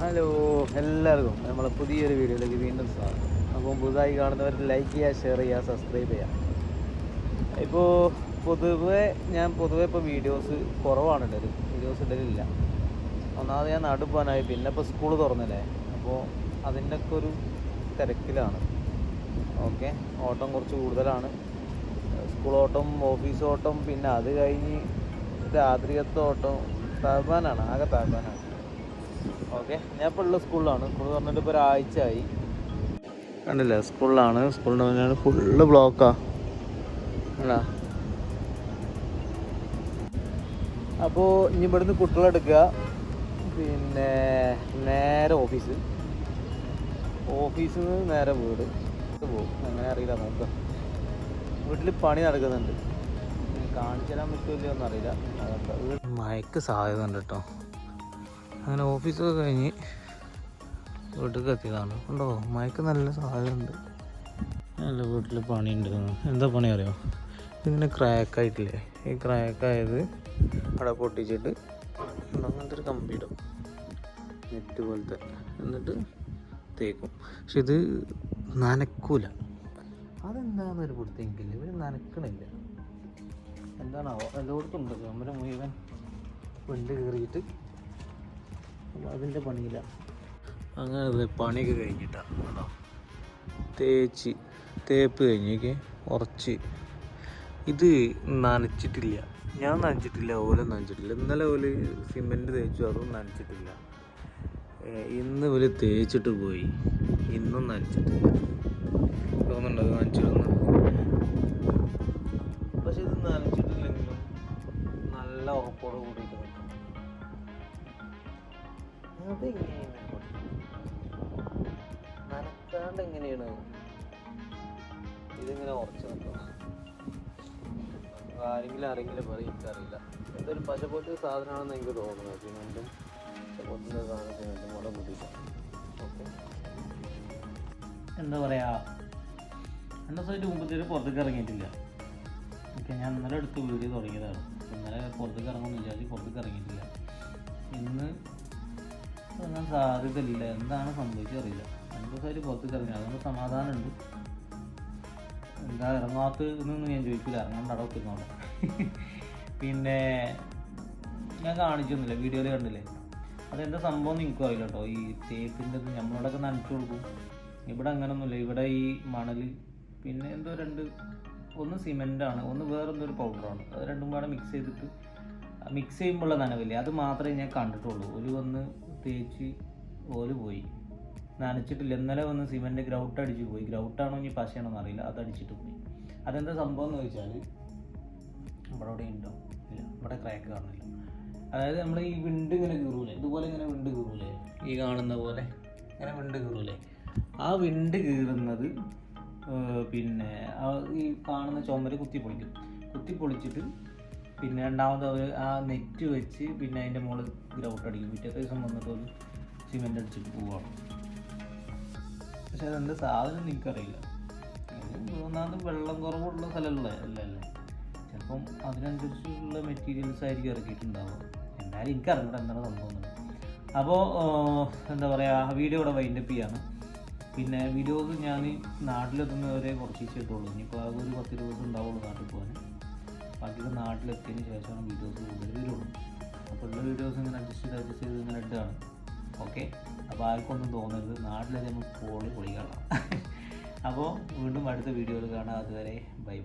Hello, എല്ലാവർക്കും നമ്മളെ പുതിയൊരു വീഡിയോയിലേക്ക് വീണ്ടും സ്വാഗതം. അപ്പം പുതുതായി കാണുന്നവർ ലൈക്ക് ചെയ്യുക, ഷെയർ ചെയ്യുക, സബ്സ്ക്രൈബ് ചെയ്യുക. ഞാൻ പൊതുവെ ഇപ്പോൾ വീഡിയോസ് കുറവാണ് വീഡിയോസ് ഇടലില്ല. ഒന്നാമത് ഞാൻ നാട്ടിൽ പോകാനായി, പിന്നെ ഇപ്പോൾ സ്കൂൾ തുറന്നില്ലേ, അപ്പോൾ അതിൻ്റെ ഒക്കെ ഒരു തിരക്കിലാണ്. ഓക്കെ, ഓട്ടം കുറച്ച് കൂടുതലാണ്. സ്കൂൾ ഓട്ടം, ഓഫീസ് ഓട്ടം, പിന്നെ അത് കഴിഞ്ഞ് രാത്രിയത്തെ ഓട്ടം. ആകെ താഴ്വാനാണ്. ഓക്കെ, ഞാൻ ഇപ്പോൾ ഉള്ള സ്കൂളിലാണ്. സ്കൂൾ പറഞ്ഞിട്ട് ഇപ്പോൾ ഒരാഴ്ച ആയി. കണ്ടില്ലേ, സ്കൂളിലാണ്. സ്കൂളിൻ്റെ മുന്നിലാണ് ഫുള്ള് ബ്ലോക്കാണ്. അല്ല, അപ്പോൾ ഇനി ഇവിടുന്ന് കുട്ടികളെടുക്കുക, പിന്നെ നേരെ ഓഫീസിൽ നിന്ന് നേരെ വീട് പോകും. അങ്ങനെ അറിയില്ല, നോക്കുക. വീട്ടിൽ പണി നടക്കുന്നുണ്ട്, കാണിച്ചു തരാൻ പറ്റുമല്ലോ ഒന്നും അറിയില്ല. മയക്ക് സാധ്യത ഉണ്ട് കേട്ടോ. അങ്ങനെ ഓഫീസൊക്കെ കഴിഞ്ഞ് വീട്ടിലേക്ക് എത്തിയതാണ്. ഉണ്ടോ, മയക്ക് നല്ല സാധ്യത ഉണ്ട്. നല്ല വീട്ടിൽ പണിയുണ്ട്. എന്താ പണി അറിയോ? ഇതിങ്ങനെ ക്രാക്കായിട്ടില്ലേ, ഈ ക്രാക്കായത് അവിടെ പൊട്ടിച്ചിട്ട് അങ്ങനത്തെ ഒരു കമ്പി ഇടും, നെറ്റ് പോലത്തെ, എന്നിട്ട് തേക്കും. പക്ഷെ ഇത് നനക്കൂല. അതെന്താണെന്നൊരു പിടുത്തെങ്കില്ല, ഇവർ നനക്കണില്ല. എന്താണാവോ, എല്ലായിടത്തും ഉണ്ട്. നമ്മുടെ മുഴുവൻ വിണ്ട് കയറിയിട്ട് അതിൻ്റെ പണിയില്ല. അങ്ങനെ പണിയൊക്കെ കഴിഞ്ഞിട്ടാണ് കേട്ടോ. തേപ്പ് കഴിഞ്ഞേക്ക് ഉറച്ച്. ഇത് നനച്ചിട്ടില്ല, ഞാൻ നനച്ചിട്ടില്ല, ഓല നനച്ചിട്ടില്ല. ഇന്നലെ ഓല് സിമെൻറ്റ് തേച്ചു, അതും നനച്ചിട്ടില്ല. ഇന്ന് ഓല് തേച്ചിട്ട് പോയി, ഇന്നും നനച്ചിട്ടില്ല. തോന്നുന്നുണ്ട് അത് നനച്ചിടുന്നു. പക്ഷെ ഇത് നനച്ചിട്ടില്ലെങ്കിലും നല്ല ഉറപ്പോട് കൂടിയിട്ട് നിൽക്കും. അതെങ്ങനെയാണ് നനക്കാണ്ട് എങ്ങനെയാണ് ഇതിങ്ങനെ ഉറച്ചു നിൽക്കുക? ആരെങ്കിലും പറയും, എനിക്കറിയില്ല. എന്തൊരു പശ പോലത്തെ സാധനമാണെന്ന് എനിക്ക് തോന്നുന്നത്. സിമെൻറ്റും പശ സാധനം സിമെൻറ്റും കൂടെ കൂട്ടിയിട്ടാണ്. ഓക്കെ, എന്താ പറയുക, 2 ദിവസമായിട്ട് മുമ്പത്തേക്ക് പുറത്തേക്ക് ഇറങ്ങിയിട്ടില്ല. ഓക്കെ, ഞാൻ ഇന്നലെ എടുത്ത് വീഡിയോ തുടങ്ങിയതാണ്. ഇന്നലെ പുറത്തേക്ക് ഇറങ്ങുമെന്ന് വിചാരിച്ച് പുറത്തേക്ക് ഇറങ്ങിയിട്ടില്ല. ഇന്ന് ഇറങ്ങാൻ സാധ്യതയില്ല. എന്താണ് സംഭവിച്ചത് അറിയില്ല. 2 ദിവസമായിട്ട് പുറത്തേക്ക് ഇറങ്ങി, അതുകൊണ്ട് സമാധാനമുണ്ട്. എന്താ ഇറങ്ങാത്തതെന്നൊന്നും ഞാൻ ചോദിക്കില്ല, ഇറങ്ങാണ്ട് അവിടെ ഒത്തിരുന്നോട്ടെ. പിന്നെ ഞാൻ കാണിച്ചൊന്നുമില്ല, വീഡിയോയിൽ കണ്ടില്ലേ. അതെന്താ സംഭവം എനിക്കും അറിയില്ല കേട്ടോ. ഈ തേപ്പിൻ്റെ നമ്മളോടൊക്കെ നനച്ചു കൊടുക്കും. ഇവിടെ അങ്ങനെയൊന്നുമില്ല. ഇവിടെ ഈ മണൽ, പിന്നെ എന്തോ ഒന്ന് സിമെൻ്റാണ്, ഒന്ന് വേറെന്തോ ഒരു പൗഡറാണ്. അത് രണ്ടും കൂടെ മിക്സ് ചെയ്യുമ്പോഴുള്ള നനവില്ലേ, അത് മാത്രമേ ഞാൻ കണ്ടിട്ടുള്ളൂ. ഓല് വന്ന് തേച്ച് ഓല് പോയി, നനച്ചിട്ടില്ല. ഇന്നലെ വന്ന് സിമെൻറ്റ് ഗ്രൗട്ട് അടിച്ച് പോയി. ഗ്രൗട്ടാണോ ഇനി പശയാണോ എന്നറിയില്ല, അത് അടിച്ചിട്ട് പോയി. അതെന്താ സംഭവം എന്ന് ചോദിച്ചാൽ, ഇവിടെ ഉണ്ടോ ഇല്ല, ഇവിടെ ക്രാക്ക് കാണില്ല. അതായത് നമ്മൾ ഈ വിണ്ട് ഇങ്ങനെ കീറൂലേ, ഇതുപോലെ ഇങ്ങനെ വിണ്ട് കീറൂലേ, ഈ കാണുന്ന പോലെ ഇങ്ങനെ വിണ്ട് കീറൂലേ, ആ വിണ്ട് കീറുന്നത് പിന്നെ ഈ കാണുന്ന ചുമര് കുത്തി പൊളിച്ചിട്ട് പിന്നെ രണ്ടാമത് അവർ ആ നെറ്റ് വെച്ച് പിന്നെ അതിൻ്റെ മുകളിൽ ഗ്രൗട്ട് അടിക്കും. പിറ്റത്തെ ദിവസം വന്നിട്ട് ഒരു സിമെൻ്റ് അടിച്ചിട്ട് പോവുകയാണ്. പക്ഷെ അതെന്താ സാധനം എനിക്കറിയില്ല. ഒന്നാമത് വെള്ളം കുറവുള്ള സ്ഥലമല്ലേ അല്ലേ, ചിലപ്പം അതിനനുസരിച്ചുള്ള മെറ്റീരിയൽസ് ആയിരിക്കും ഇറക്കിയിട്ടുണ്ടാവുക. എന്തായാലും എനിക്കറിയില്ല എന്താണ് സംഭവം. അപ്പോൾ എന്താ പറയുക, വീഡിയോ ഇവിടെ വൈൻഡപ്പ് ചെയ്യാണ്. പിന്നെ വീഡിയോസ് ഞാൻ നാട്ടിലെത്തുന്നവരെ കുറച്ച് ഇട്ടുള്ളൂ. ഇനിയിപ്പോൾ ആകെ ഒരു 10 ദിവസം ഉണ്ടാവുള്ളൂ നാട്ടിൽ പോകാൻ. ബാക്കിയൊക്കെ നാട്ടിലെത്തിയതിന് ശേഷമാണ് വീഡിയോസ് കൂടുതൽ വരുള്ളൂ. അപ്പോൾ ഉള്ള വീഡിയോസ് ഇങ്ങനെ അഡ്ജസ്റ്റ് ചെയ്ത് ഇങ്ങനെ ഇട്ടാണ്. ഓക്കെ, അപ്പോൾ ആർക്കൊന്നും തോന്നരുത്, നാട്ടിലെത്തി നമുക്ക് പൊളി കാണാം. അപ്പോൾ വീണ്ടും അടുത്ത വീഡിയോയിൽ കാണാം. അതുവരെ ബൈ.